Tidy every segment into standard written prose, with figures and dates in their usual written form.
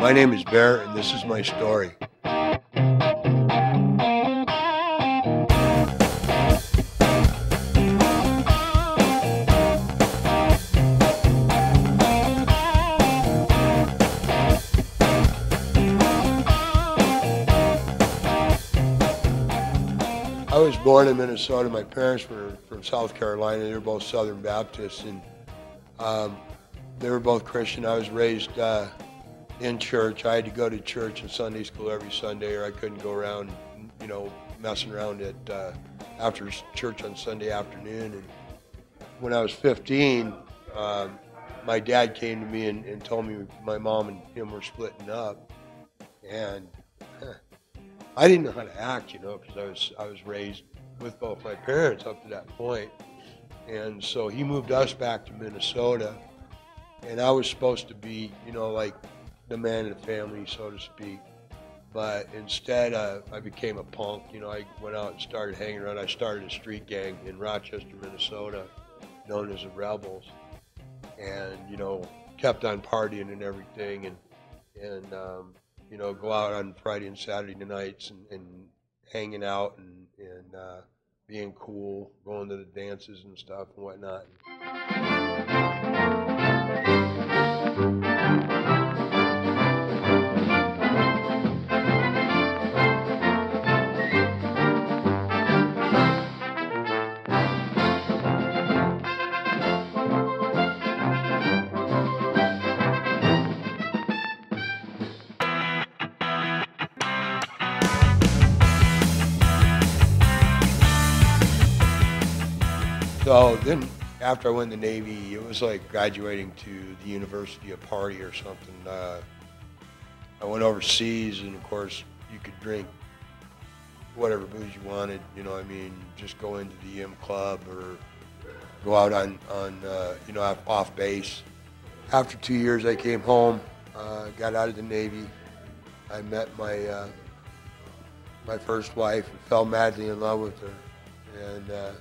My name is Bear, and this is my story. I was born in Minnesota. My parents were from South Carolina. They were both Southern Baptists, and they were both Christian. I was raised in church. I had to go to church and Sunday school every Sunday, or I couldn't go around, messing around at after church on Sunday afternoon. And when I was 15, my dad came to me and told me my mom and him were splitting up, and I didn't know how to act, because I was raised with both my parents up to that point. And so he moved us back to Minnesota, and I was supposed to be, like the man of the family, so to speak. But instead, I became a punk. I went out and started hanging around. I started a street gang in Rochester, Minnesota, known as the Rebels, and kept on partying and everything, and go out on Friday and Saturday nights and hanging out and being cool, going to the dances and stuff and whatnot. So then after I went in the Navy, it was like graduating to the University of Party or something. I went overseas, and of course you could drink whatever booze you wanted, just go into the M Club or go out on off base. After 2 years I came home, got out of the Navy. I met my first wife and fell madly in love with her. And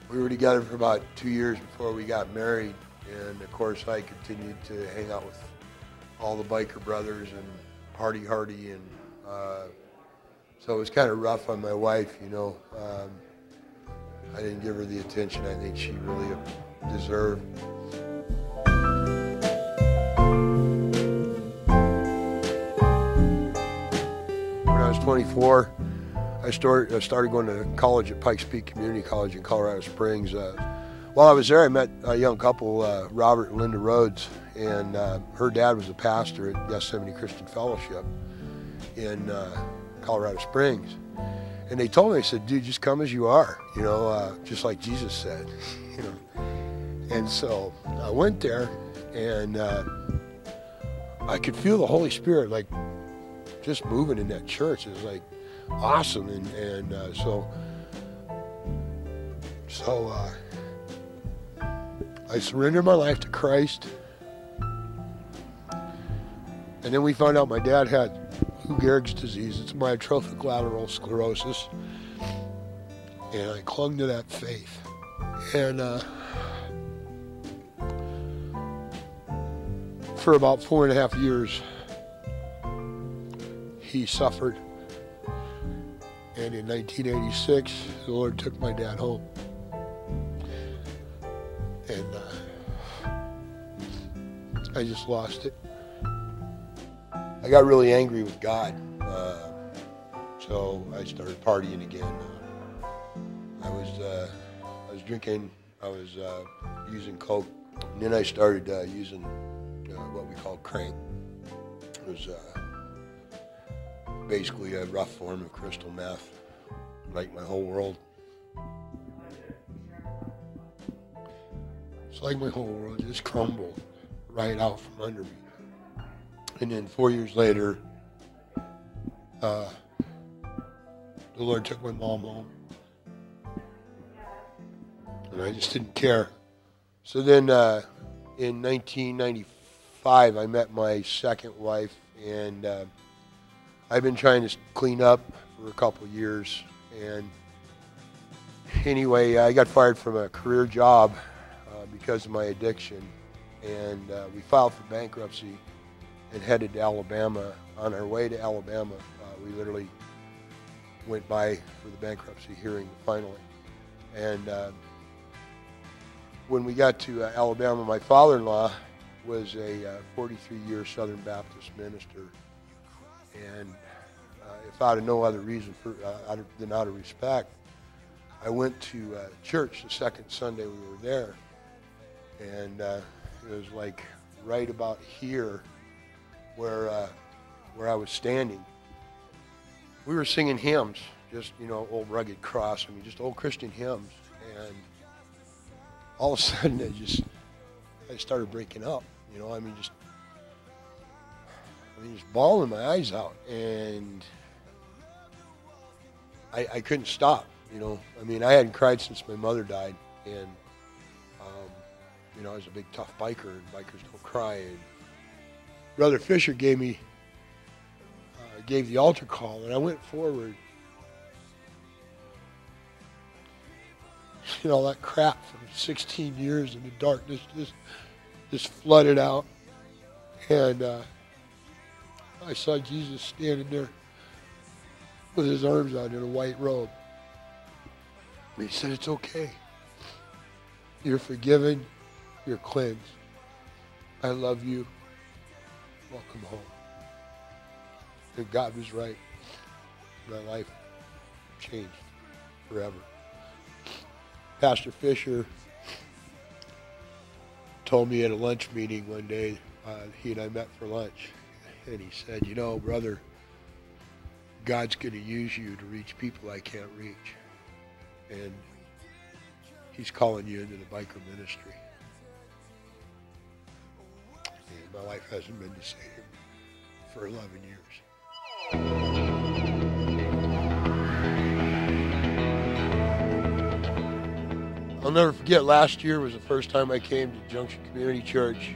we were together for about 2 years before we got married, and of course I continued to hang out with all the biker brothers and party hardy, and so it was kind of rough on my wife, I didn't give her the attention I think she really deserved. When I was 24, I started going to college at Pikes Peak Community College in Colorado Springs. While I was there, I met a young couple, Robert and Linda Rhodes, and her dad was a pastor at Yosemite Christian Fellowship in Colorado Springs. And they told me, they said, dude, just come as you are, just like Jesus said. And so I went there, and I could feel the Holy Spirit like just moving in that church. It was like awesome, and so I surrendered my life to Christ, and then we found out my dad had Lou Gehrig's disease. It's myotrophic lateral sclerosis, and I clung to that faith, and for about 4.5 years he suffered. And in 1986, the Lord took my dad home. And I just lost it. I got really angry with God. So I started partying again. I was drinking, I was using coke. And then I started using what we call crank. It was basically a rough form of crystal meth, like my whole world. It's like my whole world just crumbled right out from under me. And then 4 years later, the Lord took my mom home. And I just didn't care. So then in 1995, I met my second wife, and I've been trying to clean up for a couple of years, and anyway, I got fired from a career job because of my addiction, and we filed for bankruptcy, and headed to Alabama. On our way to Alabama, we literally went by for the bankruptcy hearing finally. And when we got to Alabama, my father-in-law was a 43-year Southern Baptist minister. And if out of no other reason than out of respect, I went to church the second Sunday we were there. And it was like right about here where I was standing. We were singing hymns, just, Old Rugged Cross, just old Christian hymns. And all of a sudden, I started breaking up, just bawling my eyes out. And I couldn't stop, I hadn't cried since my mother died. And, I was a big, tough biker, and bikers don't cry. And Brother Fisher gave the altar call, and I went forward. That crap from 16 years in the darkness just flooded out. And I saw Jesus standing there with his arms out in a white robe. And he said, "It's okay. You're forgiven. You're cleansed. I love you. Welcome home." And God was right. My life changed forever. Pastor Fisher told me at a lunch meeting one day, he and I met for lunch, and he said, "Brother, God's going to use you to reach people I can't reach. And he's calling you into the biker ministry." And my life hasn't been the same for 11 years. I'll never forget, last year was the first time I came to Junction Community Church,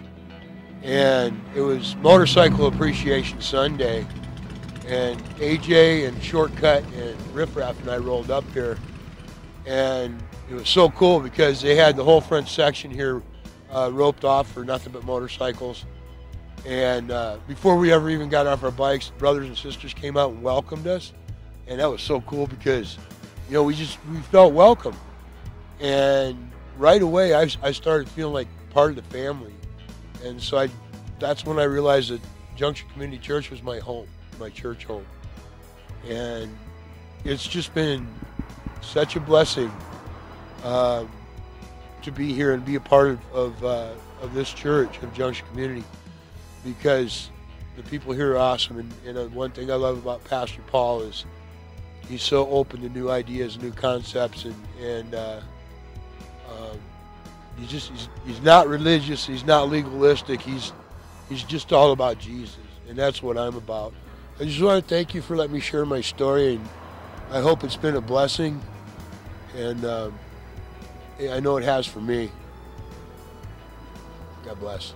and it was Motorcycle Appreciation Sunday, and AJ and Shortcut and Riff Raff and I rolled up here, and it was so cool because they had the whole front section here roped off for nothing but motorcycles. And before we ever even got off our bikes, brothers and sisters came out and welcomed us, and that was so cool because, we felt welcome. And right away, I started feeling like part of the family. And so that's when I realized that Junction Community Church was my home, my church home. And it's just been such a blessing to be here and be a part of this church, of Junction Community, because the people here are awesome. And one thing I love about Pastor Paul is he's so open to new ideas, new concepts, and he's not religious, he's not legalistic, he's just all about Jesus, and that's what I'm about. I just want to thank you for letting me share my story, and I hope it's been a blessing, and I know it has for me. God bless.